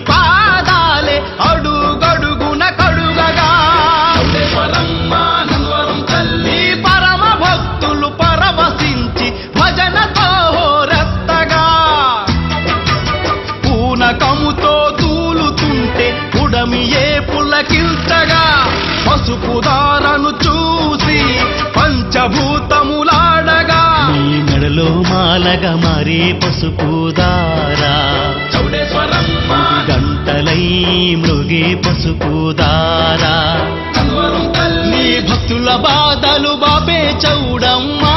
పాదాలే అడుగడుగున కడుగగా నీ పరమ భక్తులు పరవశించి భజనతో రత్తగా పూనకముతో తూలుతుంటే ఉడమియే పులకిల్చగా పసుపు దారను చూసి పంచభూతములాడగా నీ మెడలో మాలగా మారే పసుపు దారా గంటలై మృగే పసుపు దారా నీ భక్తుల బాధలు బాపే చౌడమ్మా